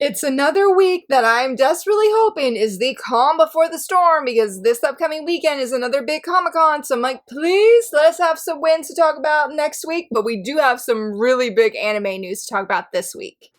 It's another week that I'm desperately hoping is the calm before the storm, because this upcoming weekend is another big Comic-Con, so I'm like, please let us have some wins to talk about next week, but we do have some really big anime news to talk about this week.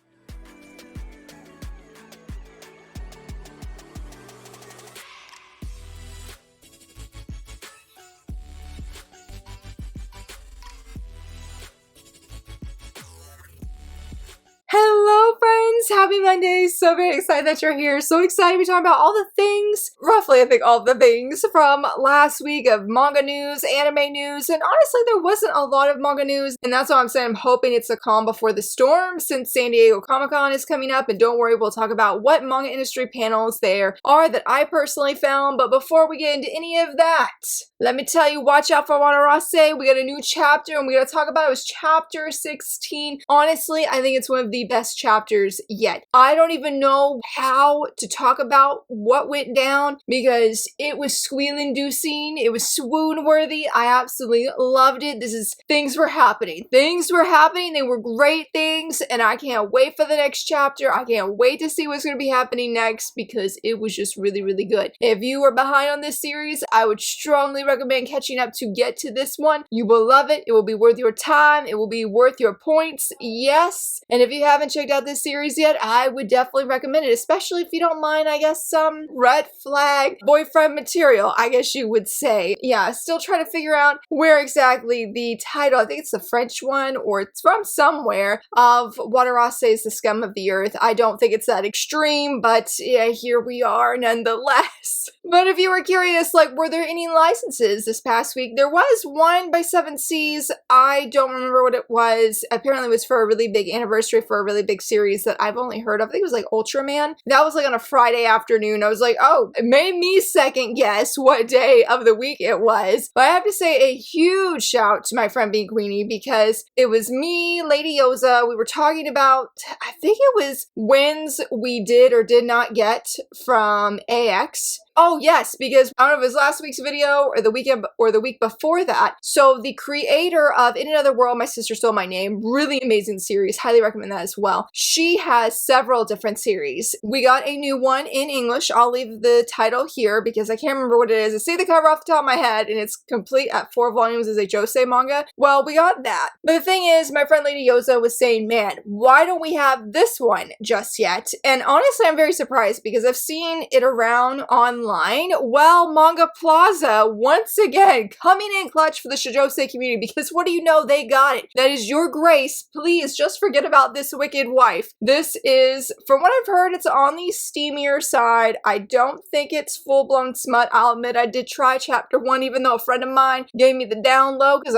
Hello friends, happy Monday, so very excited that you're here, so excited to be talking about all the things, roughly I think all the things from last week of manga news, anime news, and honestly there wasn't a lot of manga news, and that's why I'm saying I'm hoping it's a calm before the storm since San Diego Comic-Con is coming up, and don't worry, we'll talk about what manga industry panels there are that I personally found, but before we get into any of that, let me tell you, watch out for Wanarase. We got a new chapter and we gotta talk about it. It was chapter 16. Honestly, I think it's one of the best chapters yet. I don't even know how to talk about what went down because it was squeal-inducing. It was swoon-worthy. I absolutely loved it. Things were happening. Things were happening. They were great things and I can't wait for the next chapter. I can't wait to see what's gonna be happening next because it was just really, really good. If you were behind on this series, I would strongly recommend catching up to get to this one. You will love it. It will be worth your time. It will be worth your points. Yes. And if you haven't checked out this series yet, I would definitely recommend it, especially if you don't mind, I guess, some red flag boyfriend material, I guess you would say. Yeah, still trying to figure out where exactly the title, I think it's the French one, or it's from somewhere, of Watarase's The Scum of the Earth. I don't think it's that extreme, but yeah, here we are nonetheless. But if you were curious, like, were there any licenses this past week? There was one by 7 Seas. I don't remember what it was. Apparently it was for a really big anniversary for a really big series that I've only heard of. I think it was like Ultraman. That was like on a Friday afternoon. I was like, oh, it made me second guess what day of the week it was. But I have to say a huge shout to my friend Bean Queenie because it was me, Lady Yoza. We were talking about, I think it was wins we did or did not get from AX. Oh yes, because I don't know if it was last week's video or the weekend or the week before that. So the creator of In Another World, My Sister Stole My Name, really amazing series, highly recommend that as well. She has several different series. We got a new one in English. I'll leave the title here because I can't remember what it is. I see the cover off the top of my head and it's complete at 4 volumes as a Josei manga. Well, we got that. But the thing is, my friend Lady Yoza was saying, man, why don't we have this one just yet? And honestly, I'm very surprised because I've seen it around online. Well, MangaPlaza once again coming in clutch for the Shoujo community because what do you know, they got it. That is your grace. Please just forget about this wicked wife. This is, from what I've heard, it's on the steamier side. I don't think it's full-blown smut. I'll admit I did try chapter 1 even though a friend of mine gave me the down low because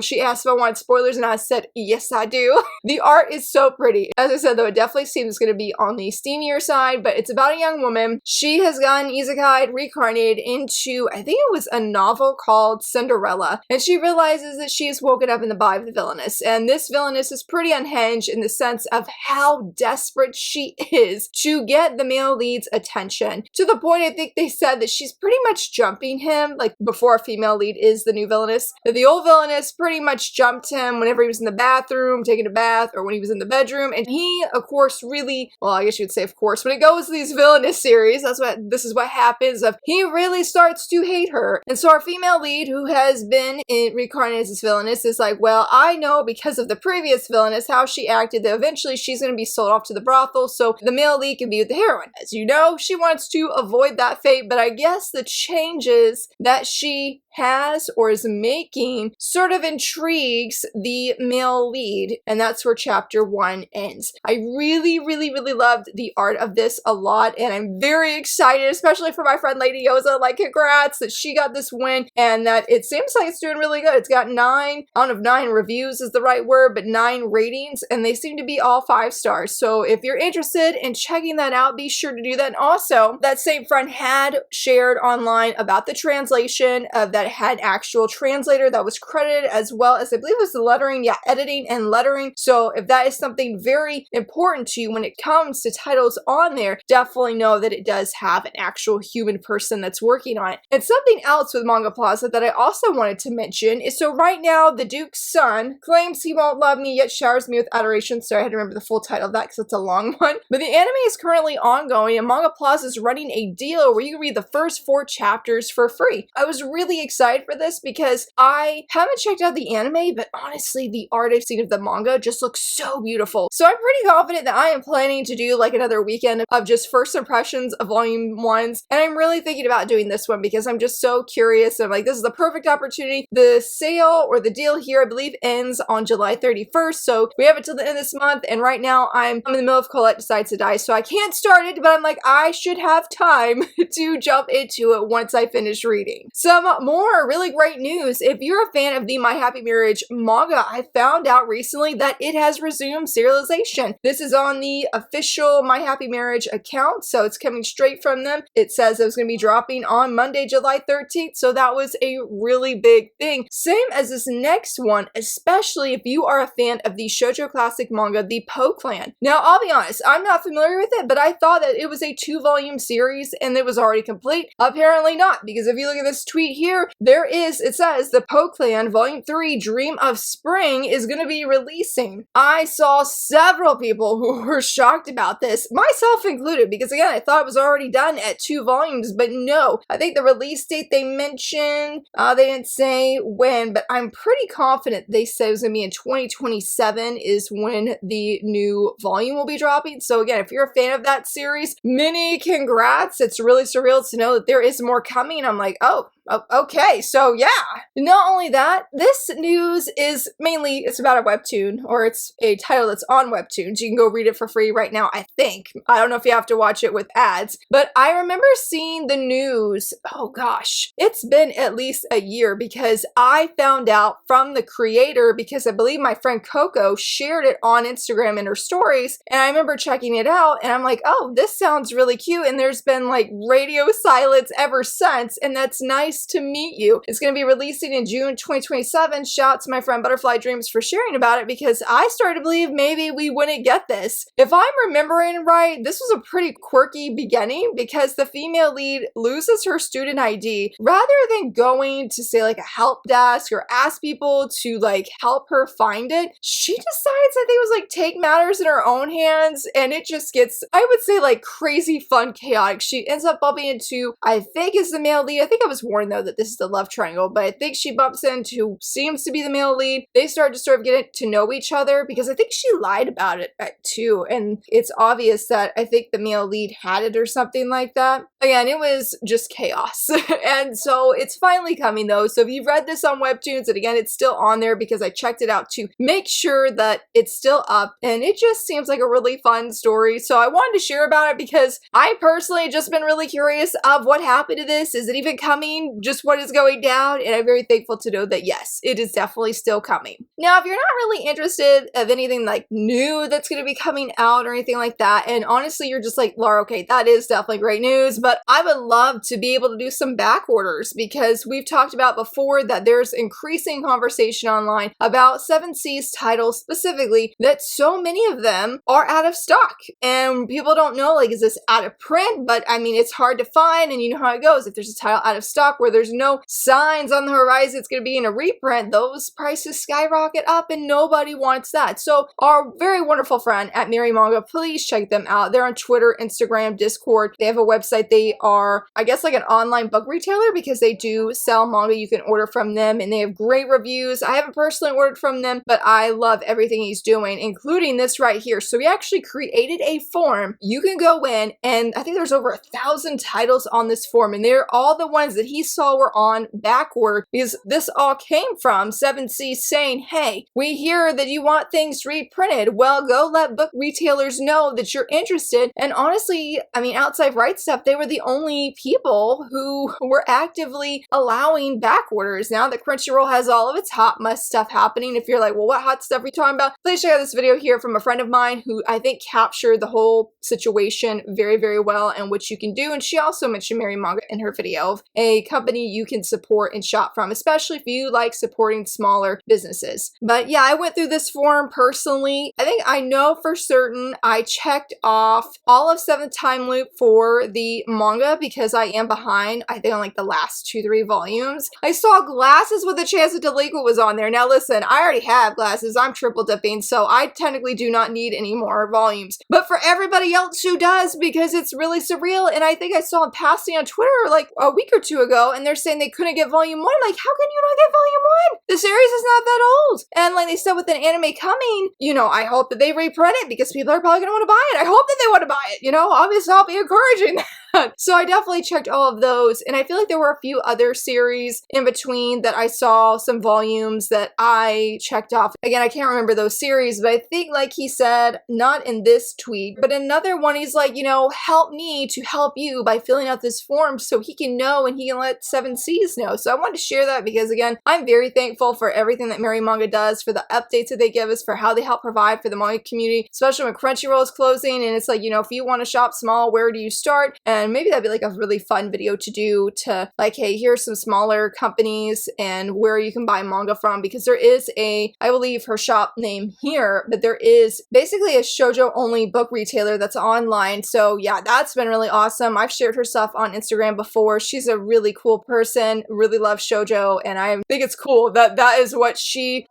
she asked if I wanted spoilers and I said, yes I do. The art is so pretty. As I said though, it definitely seems it's going to be on the steamier side, but it's about a young woman. She has gotten isekai reincarnated into, I think it was a novel called Cinderella, and she realizes that she is woken up in the body of the villainess, and this villainess is pretty unhinged in the sense of how desperate she is to get the male lead's attention, to the point I think they said that she's pretty much jumping him, like before a female lead is the new villainess. The old villainess pretty much jumped him whenever he was in the bathroom, taking a bath, or when he was in the bedroom, and he, of course, really, well, I guess you would say of course, when it goes to these villainous series, this is what happens, of he really starts to hate her. And so our female lead, who has been reincarnated as this villainess, is like, well, I know because of the previous villainess how she acted that eventually she's going to be sold off to the brothel so the male lead can be with the heroine. As you know, she wants to avoid that fate, but I guess the changes that she has or is making sort of intrigues the male lead, and that's where chapter 1 ends. I really, really, really loved the art of this a lot, and I'm very excited, especially for my friend Lady Yoza. Like, congrats that she got this win, and that it seems like it's doing really good. It's got 9, I don't know if 9 reviews is the right word, but 9 ratings, and they seem to be all 5 stars. So if you're interested in checking that out, be sure to do that. And also, that same friend had shared online about the translation of that that had actual translator that was credited, as well as I believe it was the lettering, yeah, editing and lettering. So if that is something very important to you when it comes to titles on there, definitely know that it does have an actual human person that's working on it. And something else with MangaPlaza that I also wanted to mention is, so right now the Duke's son claims he won't love me yet showers me with adoration. Sorry, I had to remember the full title of that because it's a long one. But the anime is currently ongoing, and MangaPlaza is running a deal where you can read the first 4 chapters for free. I was really excited for this because I haven't checked out the anime, but honestly, the art I've seen of the manga just looks so beautiful. So I'm pretty confident that I am planning to do like another weekend of just first impressions of volume 1s, and I'm really thinking about doing this one because I'm just so curious. I'm like, this is the perfect opportunity. The sale or the deal here, I believe, ends on July 31st, so we have it till the end of this month, and right now I'm in the middle of Colette Decides to Die, so I can't start it, but I'm like, I should have time to jump into it once I finish reading. Some more really great news. If you're a fan of the My Happy Marriage manga, I found out recently that it has resumed serialization. This is on the official My Happy Marriage account, so it's coming straight from them. It says it was going to be dropping on Monday, July 13th, so that was a really big thing. Same as this next one, especially if you are a fan of the Shoujo classic manga, The Po Clan. Now, I'll be honest, I'm not familiar with it, but I thought that it was a 2-volume series and it was already complete. Apparently not, because if you look at this tweet here, it says The Po Clan Volume 3 Dream of Spring is going to be releasing. I saw several people who were shocked about this, myself included, because again, I thought it was already done at 2 volumes, but no. I think the release date they mentioned, they didn't say when, but I'm pretty confident they said it was going to be in 2027 is when the new volume will be dropping. So again, if you're a fan of that series, many congrats. It's really surreal to know that there is more coming. I'm like, oh, okay, so yeah. Not only that, this news is mainly, it's about a webtoon, or it's a title that's on webtoons. You can go read it for free right now, I think. I don't know if you have to watch it with ads, but I remember seeing the news, oh gosh, it's been at least a year, because I found out from the creator, because I believe my friend Coco shared it on Instagram in her stories, and I remember checking it out, and I'm like, oh, this sounds really cute, and there's been like radio silence ever since, and that's nice to meet you. It's going to be releasing in June 2027. Shout out to my friend Butterfly Dreams for sharing about it, because I started to believe maybe we wouldn't get this. If I'm remembering right, this was a pretty quirky beginning, because the female lead loses her student ID. Rather than going to say like a help desk or ask people to like help her find it, she decides, I think it was like, take matters in her own hands, and it just gets, I would say, like crazy fun, chaotic. She ends up bumping into, I think is the male lead. I think I was warned though that this is the love triangle, but I think she bumps into who seems to be the male lead. They start to sort of get to know each other, because I think she lied about it too, and it's obvious that I think the male lead had it or something like that. Again, it was just chaos. And so it's finally coming though. So if you've read this on Webtoons, and again, it's still on there because I checked it out to make sure that it's still up, and it just seems like a really fun story. So I wanted to share about it because I personally just been really curious of what happened to this. Is it even coming? Just what is going down? And I'm very thankful to know that yes, it is definitely still coming. Now, if you're not really interested of anything like new that's going to be coming out or anything like that, and honestly, you're just like, Laura, okay, that is definitely great news, but I would love to be able to do some back orders, because we've talked about before that there's increasing conversation online about 7C's titles specifically, that so many of them are out of stock, and people don't know, like, is this out of print? But I mean, it's hard to find, and you know how it goes. If there's a title out of stock where there's no signs on the horizon it's going to be in a reprint, those prices skyrocket up, and nobody wants that. So our very wonderful friend at Mary Manga, please check them out. They're on Twitter, Instagram, Discord. They have a website. They are, I guess, like an online book retailer, because they do sell manga. You can order from them, and they have great reviews. I haven't personally ordered from them, but I love everything he's doing, including this right here. So he actually created a form. You can go in, and I think there's over 1,000 titles on this form, and they're all the ones that he saw were on back order, because this all came from 7C saying, hey, we hear that you want things reprinted. Well, go let book retailers know that you're interested. And honestly, I mean, outside Right Stuff, they were the only people who were actively allowing back orders. Now that Crunchyroll has all of its hot must stuff happening, if you're like, well, what hot stuff are you talking about? Please check out this video here from a friend of mine who I think captured the whole situation very, very well, and what you can do. And she also mentioned Mary Manga in her video of a company company you can support and shop from, especially if you like supporting smaller businesses. But yeah, I went through this form personally. I think I know for certain I checked off all of 7th Time Loop for the manga because I am behind, I think, on like the last 2-3 volumes. I saw Glasses with a Chance of Delinquent was on there. Now listen, I already have Glasses. I'm triple dipping, so I technically do not need any more volumes. But for everybody else who does, because it's really surreal, and I think I saw them passing on Twitter like a week or two ago, and they're saying they couldn't get volume 1. Like, how can you not get volume 1? The series is not that old. And like they said with an anime coming, you know, I hope that they reprint it because people are probably going to want to buy it. I hope that they want to buy it, you know, obviously I'll be encouraging that. So I definitely checked all of those, and I feel like there were a few other series in between that I saw some volumes that I checked off. Again, I can't remember those series, but I think, like he said, not in this tweet, but another one, he's like, you know, help me to help you by filling out this form so he can know and he can let 7Cs know. So I wanted to share that because, again, I'm very thankful for everything that Mary Manga does, for the updates that they give us, for how they help provide for the manga community, especially when Crunchyroll is closing, and it's like, you know, if you want to shop small, where do you start? And maybe that'd be like a really fun video to do, to like, hey, here's some smaller companies and where you can buy manga from, because there is a, I will leave her shop name here, but there is basically a shoujo only book retailer that's online. So yeah, that's been really awesome. I've shared her stuff on Instagram before. She's a really cool person, really loves shoujo, and I think it's cool that that is what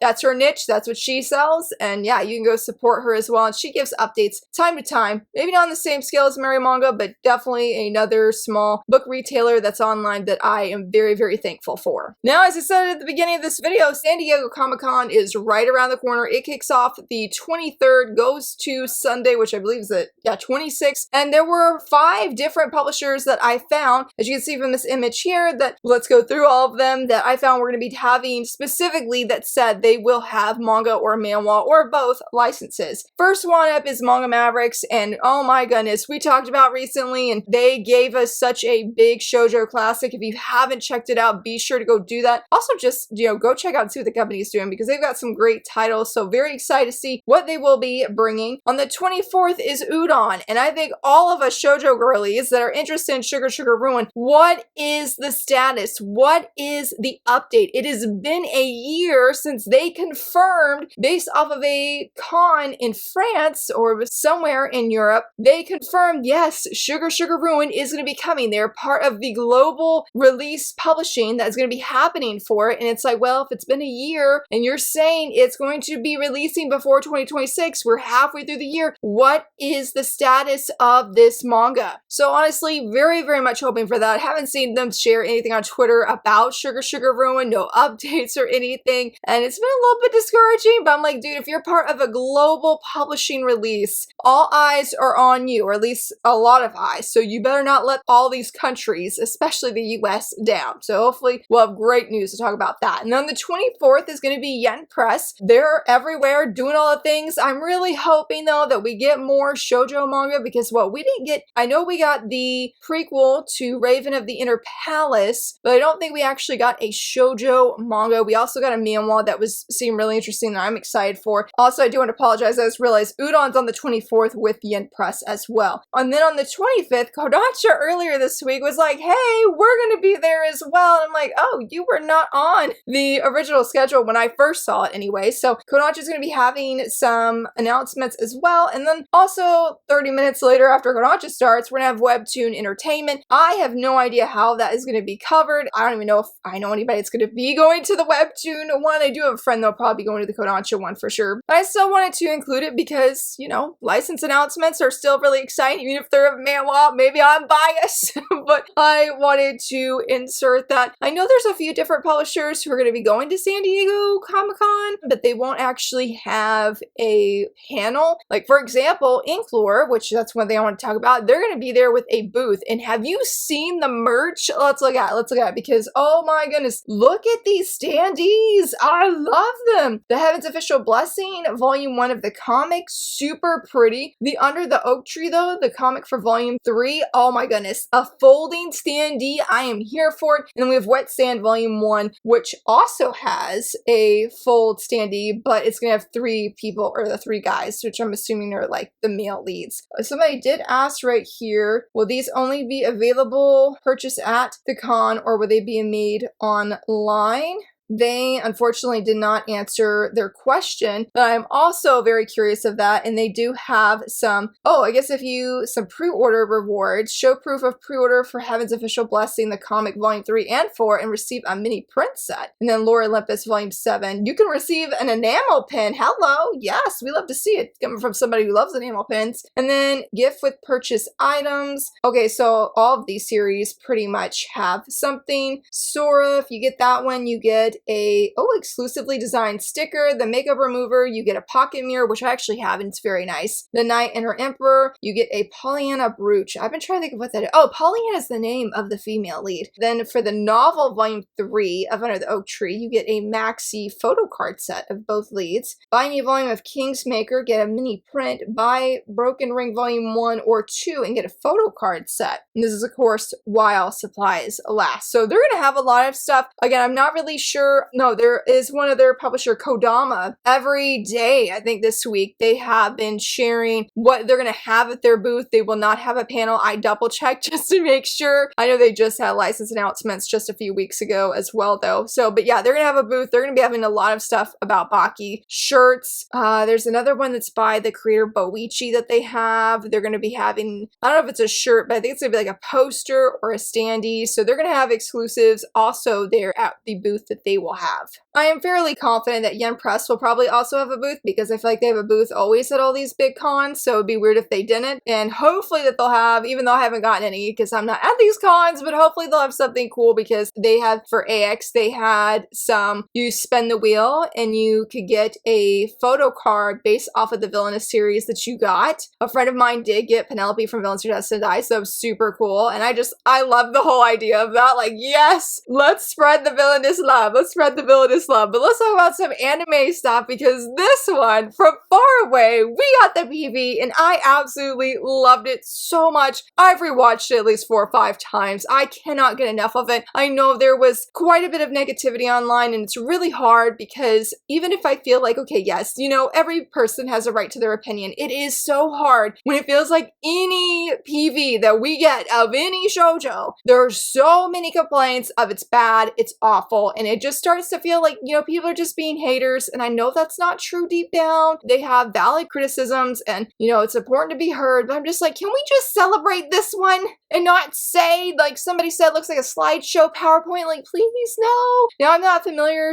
that's her niche, that's what she sells. And yeah, you can go support her as well, and she gives updates time to time, maybe not on the same scale as Mary Manga, but definitely another small book retailer that's online that I am very, very thankful for. Now, as I said at the beginning of this video, San Diego Comic-Con is right around the corner. It kicks off the 23rd, goes to Sunday, which I believe is the 26th, and there were 5 different publishers that I found, as you can see from this image here, that let's go through all of them that I found we're going to be having specifically that said they will have manga or manhwa or both licenses. First one up is Manga Mavericks, and oh my goodness, we talked about recently, and they gave us such a big shoujo classic. If you haven't checked it out, be sure to go do that. Also, just, you know, go check out and see what the company's doing, because they've got some great titles, so very excited to see what they will be bringing. On the 24th is Udon, and I think all of us shoujo girlies that are interested in Sugar Sugar Ruin, what is the status? What is the update? It has been a year since they confirmed, based off of a con in France or somewhere in Europe, they confirmed, yes, Sugar Sugar Ruin is going to be coming. They're part of the global release publishing that's going to be happening for it. And it's like, well, if it's been a year and you're saying it's going to be releasing before 2026, we're halfway through the year. What is the status of this manga? So honestly, very, very much hoping for that. I haven't seen them share anything on Twitter about Sugar Sugar Ruin, no updates or anything. And it's been a little bit discouraging, but I'm like, dude, if you're part of a global publishing release, all eyes are on you, or at least a lot of eyes. So you better not let all these countries, especially the US, down. So hopefully we'll have great news to talk about that. And then the 24th is going to be Yen Press. They're everywhere doing all the things. I'm really hoping though that we get more shoujo manga, because what we didn't get, I know we got the prequel to Raven of the Inner Palace, but I don't think we actually got a shoujo manga. We also got a manhwa that seemed really interesting that I'm excited for. Also, I do want to apologize. I just realized Udon's on the 24th with Yen Press as well. And then on the 25th, Kodansha earlier this week was like, hey, we're going to be there as well. And I'm like, oh, you were not on the original schedule when I first saw it anyway. So Kodansha is going to be having some announcements as well. And then also 30 minutes later after Kodansha starts, we're going to have Webtoon Entertainment. I have no idea how that is going to be covered. I don't even know if I know anybody that's going to be going to the Webtoon one. I do have a friend that'll probably be going to the Kodansha one for sure. But I still wanted to include it because, you know, license announcements are still really exciting, even if they're a manhwa. Maybe I'm biased, but I wanted to insert that. I know there's a few different publishers who are going to be going to San Diego Comic-Con, but they won't actually have a panel. Like, for example, Inklore, which that's one thing I want to talk about, they're going to be there with a booth. And have you seen the merch? Let's look at it, because oh my goodness, look at these standees. I love them. The Heaven's Official Blessing, Volume 1 of the comic, super pretty. The Under the Oak Tree, though, the comic for Volume 3, oh my goodness, a folding standee. I am here for it. And then we have Wet Sand Volume 1, which also has a fold standee, but it's gonna have 3 people, or the 3 guys, which I'm assuming are like the male leads. Somebody did ask right here, will these only be available purchase at the con, or will they be made online? They unfortunately did not answer their question, but I'm also very curious of that, and they do have some, I guess some pre-order rewards. Show proof of pre-order for Heaven's Official Blessing, the comic Volume 3 and 4, and receive a mini print set. And then Lore Olympus Volume 7, you can receive an enamel pin. Hello, yes, we love to see it coming from somebody who loves enamel pins. And then gift with purchase items. Okay, so all of these series pretty much have something. Sora, if you get that one, you get a exclusively designed sticker. The makeup remover, you get a pocket mirror, which I actually have, and it's very nice. The Knight and her Emperor, you get a Pollyanna brooch. I've been trying to think of what that is. Oh, Pollyanna is the name of the female lead. Then for the novel Volume 3 of Under the Oak Tree, you get a maxi photo card set of both leads. Buy a volume of Kingsmaker, get a mini print. Buy Broken Ring Volume 1 or 2 and get a photo card set. And this is, of course, while supplies last. So they're going to have a lot of stuff. Again, I'm not really sure. No, there is one of their publisher, Kodama. Every day, I think this week, they have been sharing what they're going to have at their booth. They will not have a panel. I double checked just to make sure. I know they just had license announcements just a few weeks ago as well, though. So, but yeah, they're going to have a booth. They're going to be having a lot of stuff about Baki. Shirts. There's another one that's by the creator Boichi that they have. They're going to be having, I don't know if it's a shirt, but I think it's going to be like a poster or a standee. So they're going to have exclusives also there at the booth that they will have. I am fairly confident that Yen Press will probably also have a booth, because I feel like they have a booth always at all these big cons, so it'd be weird if they didn't. And hopefully that they'll have, even though I haven't gotten any because I'm not at these cons, but hopefully they'll have something cool, because they have, for AX, they had some, you spin the wheel and you could get a photo card based off of the Villainous series that you got. A friend of mine did get Penelope from Villains Who Destined to Die, so it was super cool. And I love the whole idea of that. Like, yes, let's spread the villainous love. Let's spread the villainous love. But let's talk about some anime stuff, because this one, from far away, we got the PV and I absolutely loved it so much. I've rewatched it at least 4 or 5 times. I cannot get enough of it. I know there was quite a bit of negativity online, and it's really hard, because even if I feel like, okay, yes, you know, every person has a right to their opinion, it is so hard when it feels like any PV that we get of any shoujo, there are so many complaints of it's bad, it's awful, and it just starts to feel like, you know, people are just being haters. And I know that's not true deep down. They have valid criticisms, and, you know, it's important to be heard, but I'm just like, can we just celebrate this one and not say, like somebody said, looks like a slideshow PowerPoint? Like, please, no. Now, I'm not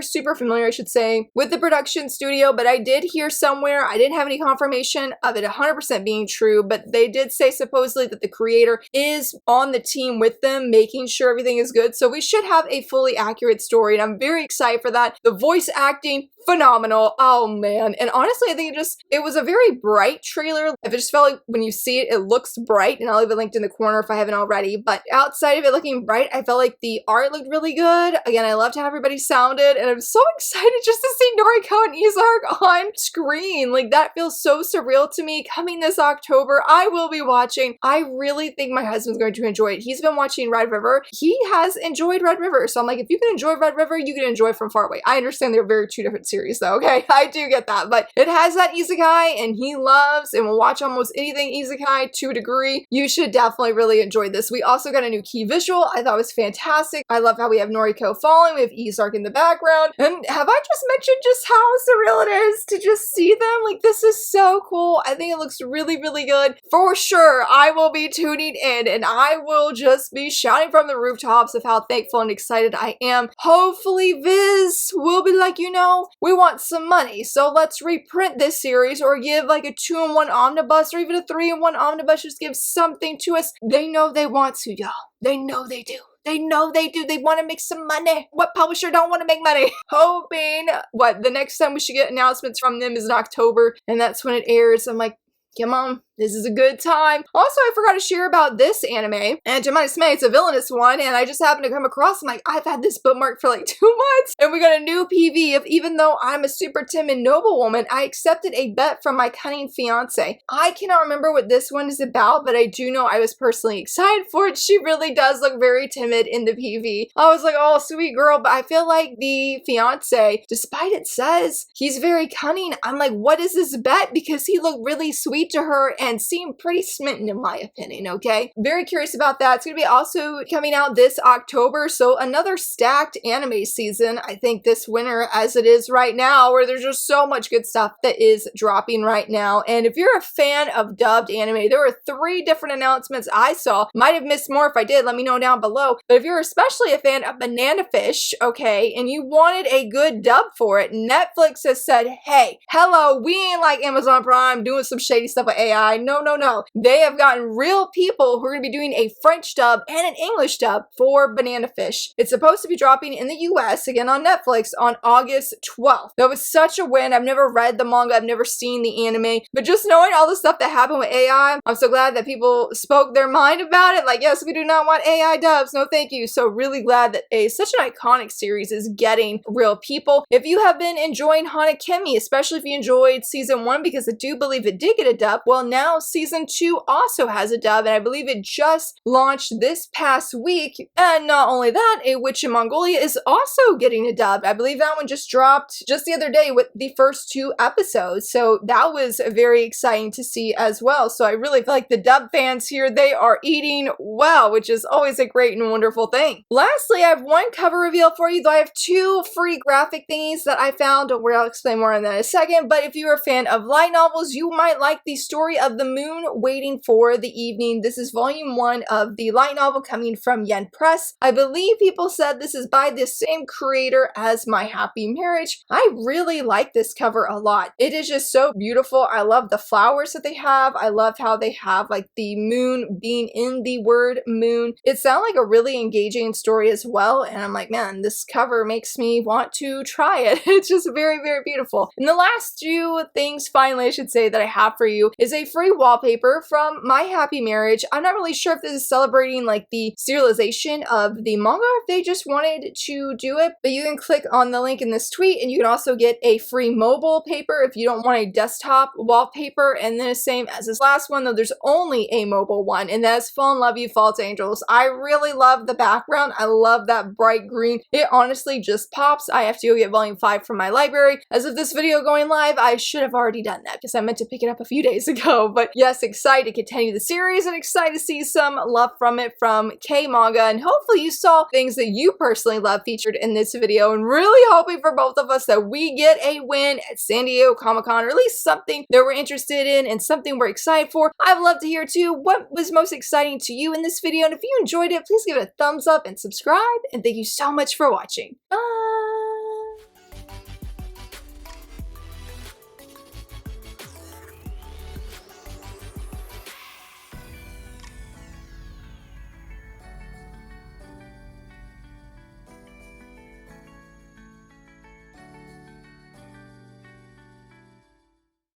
super familiar, I should say, with the production studio, but I did hear somewhere, I didn't have any confirmation of it 100% being true, but they did say supposedly that the creator is on the team with them, making sure everything is good. So we should have a fully accurate story, and I'm very excited for that. The voice acting, phenomenal. Oh man. And honestly, I think it was a very bright trailer. It just felt like when you see it, it looks bright, and I'll leave it linked in the corner if I haven't already. But outside of it looking bright, I felt like the art looked really good. Again, I loved how everybody sounded, and I'm so excited just to see Noriko and Izark on screen. Like, that feels so surreal to me. Coming this October, I will be watching. I really think my husband's going to enjoy it. He's been watching Red River. He has enjoyed Red River. So I'm like, if you can enjoy Red River, you can enjoy From Far Away. I understand they're very 2 different series though, okay? I do get that, but it has that isekai, and he loves and will watch almost anything isekai to a degree. You should definitely really enjoy this. We also got a new key visual. I thought it was fantastic. I love how we have Noriko falling, we have Izark in the background, and have I just mentioned just how surreal it is to just see them? Like, this is so cool. I think it looks really, really good. For sure, I will be tuning in, and I will just be shouting from the rooftops of how thankful and excited I am. Hopefully Viz will be like, you know, we want some money, so let's reprint this series, or give like a 2-in-1 omnibus, or even a 3-in-1 omnibus. Just give something to us. They know they want to, y'all. They know they do. They know they do. They want to make some money. What publisher don't want to make money? Hoping the next time we should get announcements from them is in October, and that's when it airs. I'm like, Come on. This is a good time. Also, I forgot to share about this anime, and to my dismay, it's a villainous one, and I just happened to come across, I'm like, I've had this bookmark for like 2 months, and we got a new PV of even though I'm a super timid noblewoman, I accepted a bet from my cunning fiance. I cannot remember what this one is about, but I do know I was personally excited for it. She really does look very timid in the PV. I was like, oh, sweet girl, but I feel like the fiance, despite it says he's very cunning, I'm like, what is this bet? Because he looked really sweet to her and seemed pretty smitten in my opinion, okay? Very curious about that. It's gonna be also coming out this October, so another stacked anime season, I think this winter as it is right now, where there's just so much good stuff that is dropping right now. And if you're a fan of dubbed anime, there were 3 different announcements I saw. Might have missed more if I did, let me know down below. But if you're especially a fan of Banana Fish, okay, and you wanted a good dub for it, Netflix has said, hey, hello, we ain't like Amazon Prime doing some shady stuff with AI. No, no, no. They have gotten real people who are going to be doing a French dub and an English dub for Banana Fish. It's supposed to be dropping in the US, again on Netflix, on August 12th. That was such a win. I've never read the manga, I've never seen the anime, but just knowing all the stuff that happened with AI, I'm so glad that people spoke their mind about it. Like, yes, we do not want AI dubs. No, thank you. So really glad that such an iconic series is getting real people. If you have been enjoying Hanakemi, especially if you enjoyed season 1, because I do believe it did get a dub, well, now season 2 also has a dub, and I believe it just launched this past week. And not only that, A Witch in Mongolia is also getting a dub. I believe that one just dropped just the other day with the first 2 episodes. So that was very exciting to see as well. So I really feel like the dub fans here, they are eating well, which is always a great and wonderful thing. Lastly, I have one cover reveal for you, though I have 2 free graphic thingies that I found. Don't worry, I'll explain more on that in a second. But if you're a fan of light novels, you might like the story of The Moon Waiting for the Evening. This is volume 1 of the light novel coming from Yen Press. I believe people said this is by the same creator as My Happy Marriage. I really like this cover a lot. It is just so beautiful. I love the flowers that they have. I love how they have like the moon being in the word moon. It sounds like a really engaging story as well, and I'm like, man, this cover makes me want to try it. It's just very, very beautiful. And the last 2 things, finally, I should say, that I have for you is a free wallpaper from My Happy Marriage. I'm not really sure if this is celebrating like the serialization of the manga, or if they just wanted to do it, but you can click on the link in this tweet and you can also get a free mobile paper if you don't want a desktop wallpaper. And then the same as this last one, though there's only a mobile one, and that's Fall in Love You False Angels. I really love the background. I love that bright green. It honestly just pops. I have to go get volume 5 from my library. As of this video going live, I should have already done that because I meant to pick it up a few days ago. But yes, excited to continue the series and excited to see some love from it from K-Manga, and hopefully you saw things that you personally love featured in this video, and really hoping for both of us that we get a win at San Diego Comic-Con, or at least something that we're interested in and something we're excited for. I'd love to hear too what was most exciting to you in this video, and if you enjoyed it, please give it a thumbs up and subscribe, and thank you so much for watching. Bye!